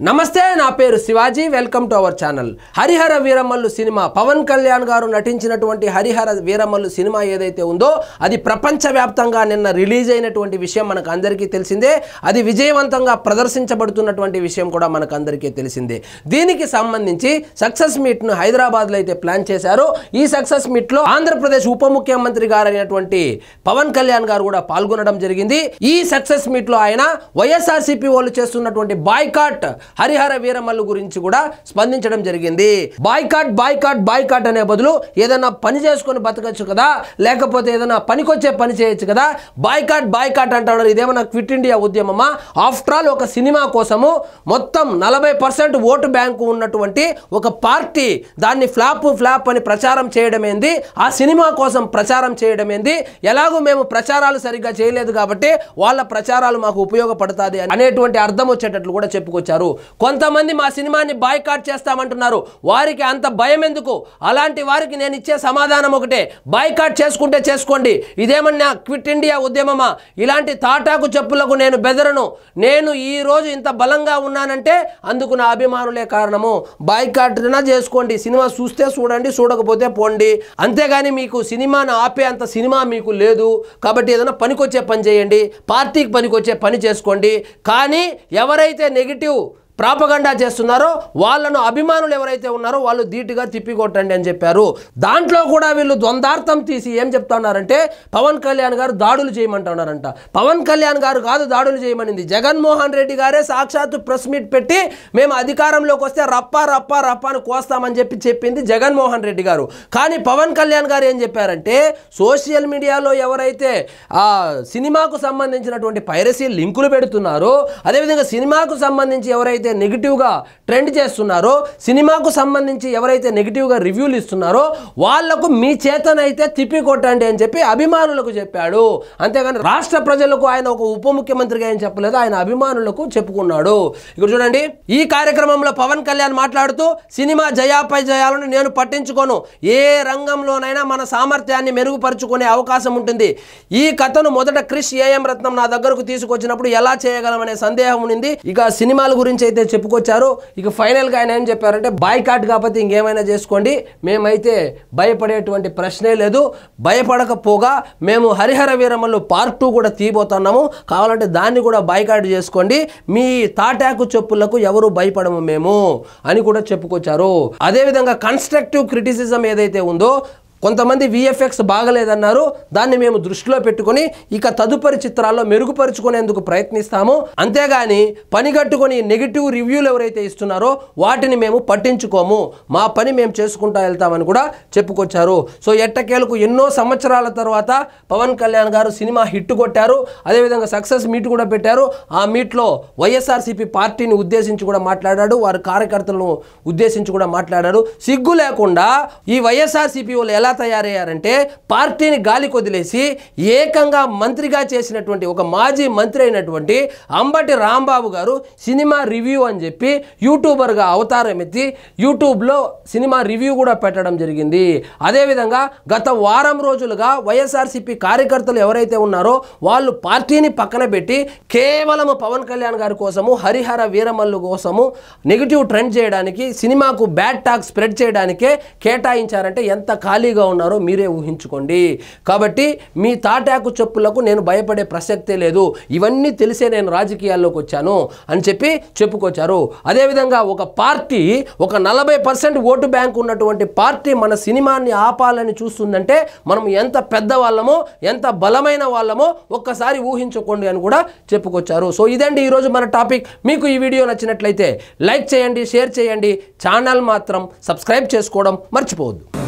నమస్తే, నా పేరు Shivaji. Welcome to our channel. Hari Hara Veera Mallu cinema, Pawan Kalyan గారు నటించినటువంటి హరిహర వీరమల్లు సినిమా ఏదైతే ఉందో అది ప్రపంచవ్యాప్తంగా నిన్న రిలీజ్ అయినటువంటి విషయం మనకు అందరికీ తెలిసిందే. అది విజయవంతంగా ప్రదర్శించబడుతున్నటువంటి విషయం కూడా మనకు అందరికీ తెలిసిందే. దీనికి సంబంధించి సక్సెస్ మీట్ను హైదరాబాద్లో అయితే ప్లాన్ చేశారు. ఈ సక్సెస్ మీట్లో ఆంధ్రప్రదేశ్ ఉప ముఖ్యమంత్రి గారైనటువంటి పవన్ కళ్యాణ్ గారు కూడా పాల్గొనడం జరిగింది. ఈ సక్సెస్ మీట్లో ఆయన వైఎస్ఆర్సీపీ వాళ్ళు చేస్తున్నటువంటి బాయ్కాట్ హరిహర వీరమల్లు గురించి కూడా స్పందించడం జరిగింది. బాయ్కాట్ అనే బదులు ఏదైనా పని చేసుకొని బతకచ్చు కదా, లేకపోతే ఏదైనా పనికొచ్చే పని చేయొచ్చు కదా. బాయ్కాట్ అంటున్నారు. ఇదేమన్నా క్విట్ ఇండియా ఉద్యమమా? ఆఫ్టర్ ఆల్ ఒక సినిమా కోసము మొత్తం 40% ఓటు బ్యాంకు ఉన్నటువంటి ఒక పార్టీ దాన్ని ఫ్లాప్ అని ప్రచారం చేయడమేంది, ఆ సినిమా కోసం ప్రచారం చేయడమేంది. ఎలాగో మేము ప్రచారాలు సరిగ్గా చేయలేదు కాబట్టి వాళ్ళ ప్రచారాలు మాకు ఉపయోగపడుతుంది అనేటువంటి అర్థం వచ్చేటట్లు కూడా చెప్పుకొచ్చారు. కొంతమంది మా సినిమాని బాయ్కాట్ చేస్తామంటున్నారు. వారికి అంత భయం ఎందుకు? అలాంటి వారికి నేను ఇచ్చే సమాధానం ఒకటే, బాయ్కాట్ చేసుకుంటే చేసుకోండి. ఇదేమన్నా క్విట్ ఇండియా ఉద్యమమా? ఇలాంటి తాటాకు చెప్పులకు నేను బెదరను. నేను ఈ రోజు ఇంత బలంగా ఉన్నానంటే అందుకు నా అభిమానులే కారణము. బాయ్కాట్నా చేసుకోండి, సినిమా చూస్తే చూడండి, చూడకపోతే పోండి. అంతేగాని మీకు సినిమాను ఆపే అంత సినిమా మీకు లేదు కాబట్టి ఏదైనా పనికొచ్చే పని చేయండి, పార్టీకి పనికొచ్చే పని చేసుకోండి. కానీ ఎవరైతే నెగిటివ్ ప్రాపగండా చేస్తున్నారో వాళ్ళను అభిమానులు ఎవరైతే ఉన్నారో వాళ్ళు ధీటుగా తిప్పికొట్టండి అని చెప్పారు. దాంట్లో కూడా వీళ్ళు ద్వందార్థం తీసి ఏం చెప్తున్నారంటే పవన్ కళ్యాణ్ గారు దాడులు చేయమంటున్నారంట. పవన్ కళ్యాణ్ గారు కాదు దాడులు చేయమనింది, జగన్మోహన్ రెడ్డి గారే సాక్షాత్తు ప్రెస్ మీట్ పెట్టి మేము అధికారంలోకి వస్తే రప్ప అని కోస్తామని చెప్పింది జగన్మోహన్ రెడ్డి గారు. కానీ పవన్ కళ్యాణ్ గారు ఏం చెప్పారంటే సోషల్ మీడియాలో ఎవరైతే ఆ సినిమాకు సంబంధించినటువంటి పైరసీ లింకులు పెడుతున్నారో, అదేవిధంగా సినిమాకు సంబంధించి ఎవరైతే నెగిటివ్గా ట్రెండ్ చేస్తున్నారో, సినిమాకు సంబంధించి ఎవరైతే నెగిటివ్గా రివ్యూలు ఇస్తున్నారో వాళ్లకు మీ చేతనైతే తిప్పికొట్టండి అని చెప్పి అభిమానులకు చెప్పాడు. అంతేగాని రాష్ట్ర ప్రజలకు ఆయన ఒక ఉప ముఖ్యమంత్రిగా ఏం చెప్పలేదు, ఆయన అభిమానులకు చెప్పుకున్నాడు. ఇక్కడ చూడండి, ఈ కార్యక్రమంలో పవన్ కళ్యాణ్ మాట్లాడుతూ సినిమా జయాపై జయాలను నేను పట్టించుకోను, ఏ రంగంలోనైనా మన సామర్థ్యాన్ని మెరుగుపరుచుకునే అవకాశం ఉంటుంది. ఈ కథను మొదట క్రిష్ ఏఎం రత్నం నా దగ్గరకు తీసుకొచ్చినప్పుడు ఎలా చేయగలమనే సందేహం ఉంది. ఇక సినిమాల గురించి అయితే చెప్పుకొచ్చారు. ఇక ఫైనల్గా ఆయన ఏం చెప్పారంటే బాయ్కాట్ కాకపోతే ఇంకేమైనా చేసుకోండి, మేమైతే భయపడేటువంటి ప్రశ్నే లేదు. భయపడకపోగా మేము హరిహర వీరమల్లు పార్ట్ 2 కూడా తీయబోతున్నాము, కావాలంటే దాన్ని కూడా బాయ్కాట్ చేసుకోండి, మీ తాటాకు చెప్పులకు ఎవరు భయపడము మేము అని కూడా చెప్పుకొచ్చారు. అదేవిధంగా కన్స్ట్రక్టివ్ క్రిటిసిజం ఏదైతే ఉందో, కొంతమంది విఎఫ్ఎక్స్ బాగలేదన్నారు, దాన్ని మేము దృష్టిలో పెట్టుకొని ఇక తదుపరి చిత్రాల్లో మెరుగుపరుచుకునేందుకు ప్రయత్నిస్తాము. అంతేగాని పనిగట్టుకొని నెగిటివ్ రివ్యూలు ఎవరైతే ఇస్తున్నారో వాటిని మేము పట్టించుకోము, మా పని మేము చేసుకుంటా వెళ్తామని కూడా చెప్పుకొచ్చారు. సో ఎట్టకేలకు ఎన్నో సంవత్సరాల తర్వాత పవన్ కళ్యాణ్ గారు సినిమా హిట్ కొట్టారు. అదేవిధంగా సక్సెస్ మీట్ కూడా పెట్టారు. ఆ మీట్లో వైఎస్ఆర్సీపీ పార్టీని ఉద్దేశించి కూడా మాట్లాడాడు, వారి కార్యకర్తలను ఉద్దేశించి కూడా మాట్లాడారు. సిగ్గు లేకుండా ఈ వైఎస్ఆర్సీపీ వాళ్ళు ఎలా తయారయ్యారంటే పార్టీని గాలి కొదిలేసి ఏకంగా మంత్రిగా చేసినటువంటి ఒక మాజీ మంత్రి అయినటువంటి అంబటి రాంబాబు గారు సినిమా రివ్యూ అని చెప్పి యూట్యూబర్గా అవతారం ఎత్తి యూట్యూబ్లో సినిమా రివ్యూ కూడా పెట్టడం జరిగింది. అదేవిధంగా గత వారం రోజులుగా వైఎస్ఆర్సీపీ కార్యకర్తలు ఎవరైతే ఉన్నారో వాళ్ళు పార్టీని పక్కన పెట్టి కేవలం పవన్ కళ్యాణ్ గారి కోసము, హరిహర వీరమల్లు కోసము నెగిటివ్ ట్రెండ్ చేయడానికి, సినిమాకు బ్యాడ్ టాక్ స్ప్రెడ్ చేయడానికే కేటాయించారంటే ఎంత ఖాళీగా ఉన్నారో మీరే ఊహించుకోండి. కాబట్టి మీ తాటాకు చెప్పులకు నేను భయపడే ప్రసక్తే లేదు, ఇవన్నీ తెలిసే నేను రాజకీయాల్లోకి వచ్చాను అని చెప్పి చెప్పుకొచ్చారు. అదేవిధంగా ఒక పార్టీ, ఒక 40% ఓటు బ్యాంక్ ఉన్నటువంటి పార్టీ మన సినిమాని ఆపాలని చూస్తుందంటే మనం ఎంత పెద్ద వాళ్ళమో, ఎంత బలమైన వాళ్ళమో ఒక్కసారి ఊహించుకోండి అని కూడా చెప్పుకొచ్చారు. సో ఇదండి ఈరోజు మన టాపిక్. మీకు ఈ వీడియో నచ్చినట్లయితే లైక్ చేయండి, షేర్ చేయండి, ఛానల్ మాత్రం సబ్స్క్రైబ్ చేసుకోవడం మర్చిపోవద్దు.